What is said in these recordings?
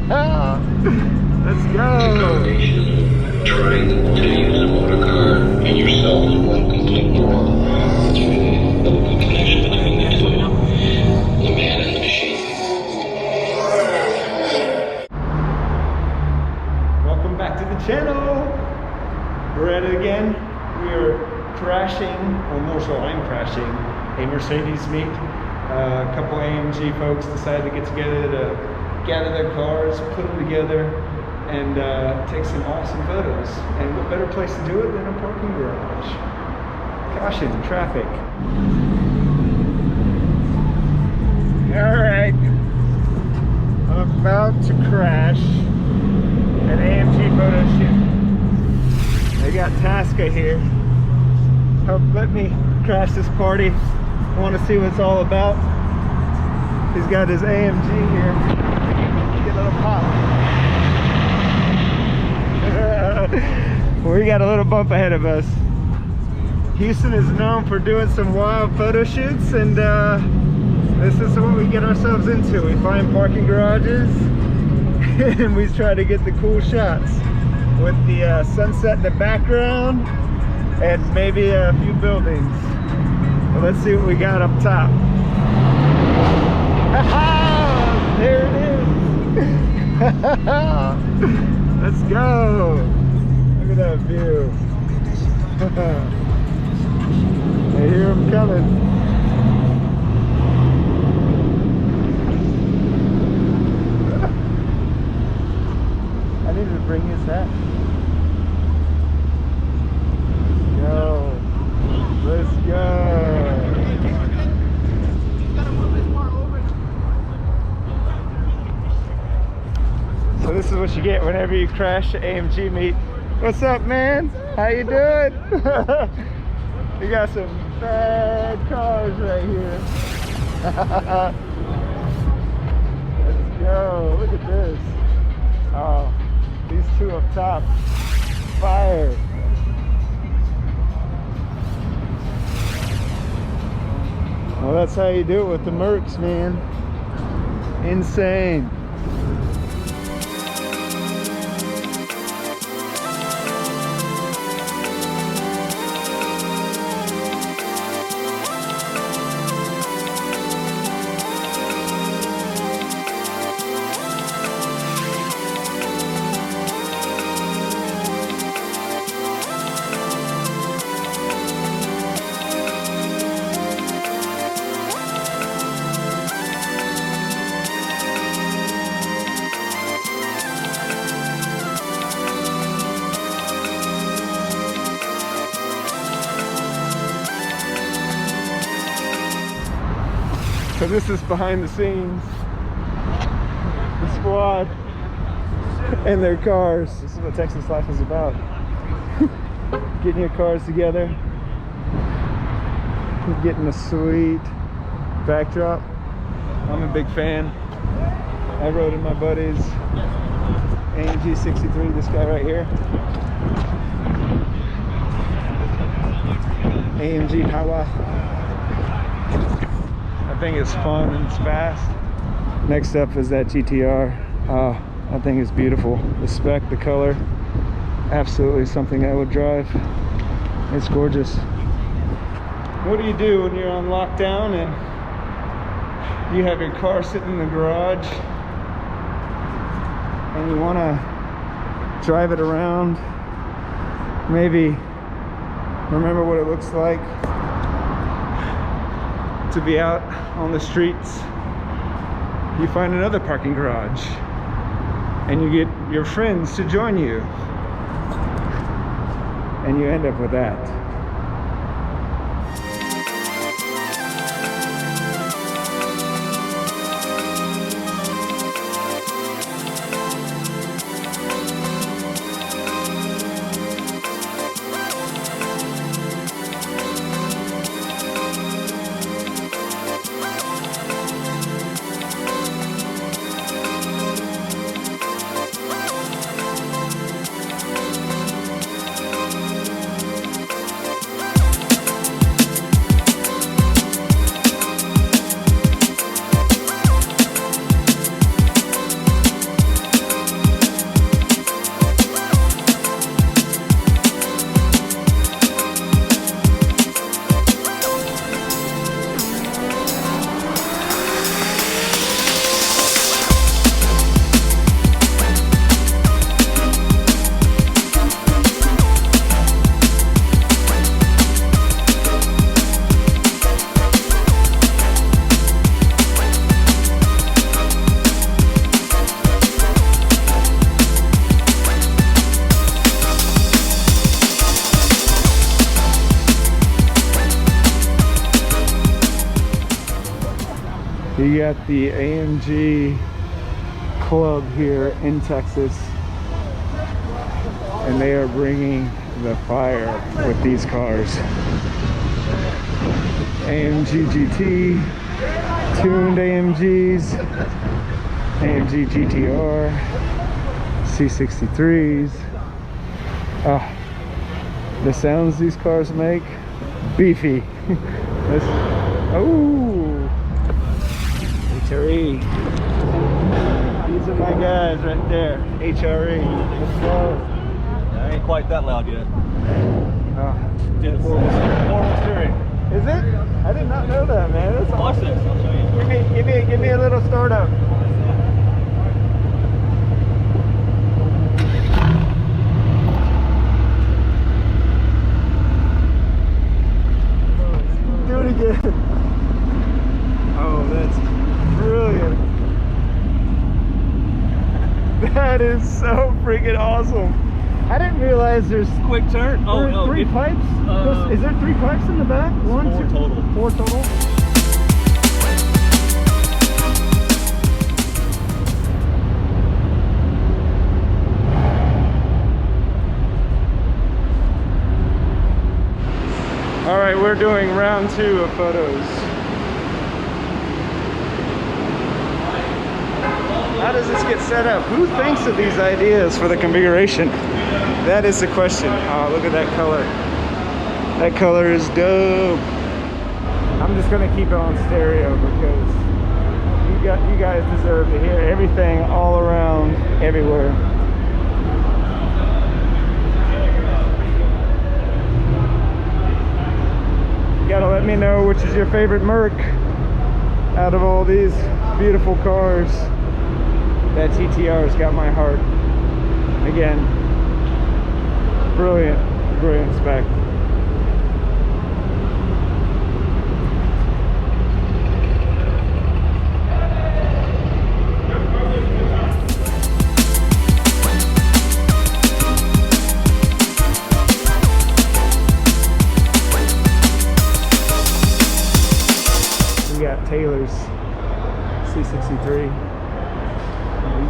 Let's go. Trying to use a motor car and yourself won't completely work. The connection between the two, the man and the machine. Welcome back to the channel. We're at it again. We are crashing, or more so I'm crashing, a Mercedes meet. A couple AMG folks decided to get together to gather their cars, put them together, and take some awesome photos. And what better place to do it than a parking garage? Caution, traffic. All right, I'm about to crash an AMG photo shoot. I got Tasca here. Help let me crash this party. I want to see what it's all about. He's got his AMG here. Get a little pop. We got a little bump ahead of us. Houston is known for doing some wild photo shoots, and this is what we get ourselves into. We find parking garages and we try to get the cool shots with the sunset in the background and maybe a few buildings. Well, let's see what we got up top. There it is. Let's go. Look at that view. I hear them coming. I needed to bring his hat. Let's go. So this is what you get whenever you crash an AMG meet. What's up, man? How you doing? We got some bad cars right here. Let's go. Look at this. Oh, these two up top. Fire. Well, that's how you do it with the Mercs, man. Insane. So this is behind the scenes, the squad and their cars. This is what Texas life is about. Getting your cars together, getting a sweet backdrop. I'm a big fan. I rode in my buddy's AMG 63, this guy right here. AMG Power. That thing is fun and it's fast. Next up is that GTR. That thing is beautiful. The spec, the color, absolutely something I would drive. It's gorgeous. What do you do when you're on lockdown and you have your car sitting in the garage and you want to drive it around? Maybe remember what it looks like to be out on the streets. You find another parking garage and you get your friends to join you and you end up with that. You got the AMG club here in Texas, and they are bringing the fire with these cars. AMG GT, tuned AMGs, AMG GTR, C63s. The sounds these cars make, beefy. Oh, HRE. These are my guys right there. HRE. I ain't quite that loud yet. It's formal steering. Is it? I did not know that, man. That's Watch awesome. this. I'll show you. Give me a little startup. Do it again. Oh, that's brilliant. That is so freaking awesome. I didn't realize there's Quick turn. Oh, no. three pipes. Is there 3 pipes in the back? One, four two, total. 4 total. All right, we're doing round 2 of photos. How does this get set up? Who thinks of these ideas for the configuration? That is the question. Oh, look at that color. That color is dope. I'm just gonna keep it on stereo because you guys deserve to hear everything all around, everywhere. You gotta let me know which is your favorite Merc out of all these beautiful cars. That TTR's got my heart. Again, brilliant spec. We got Taylor's C63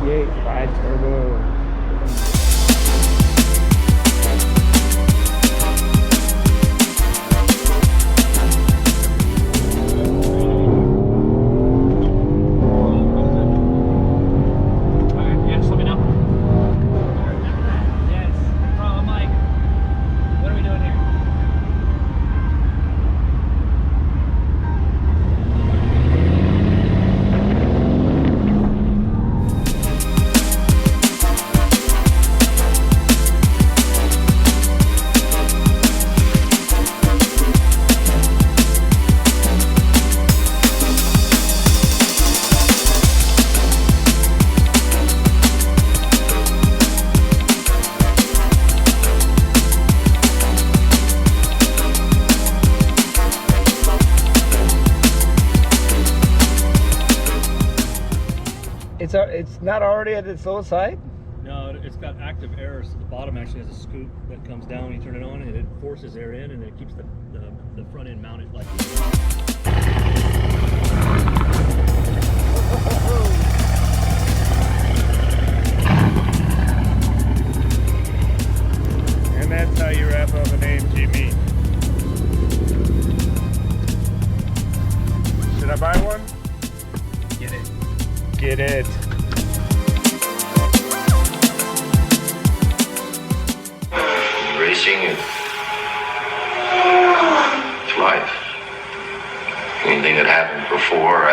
V8 5-turbo. It's not already at its low side? No, it's got active air. So the bottom actually has a scoop that comes down when you turn it on, and it forces air in, and it keeps the front end mounted like. And that's how you wrap up an AMG meet. Should I buy one? Get it. Get it. Racing is life. Anything that happened before or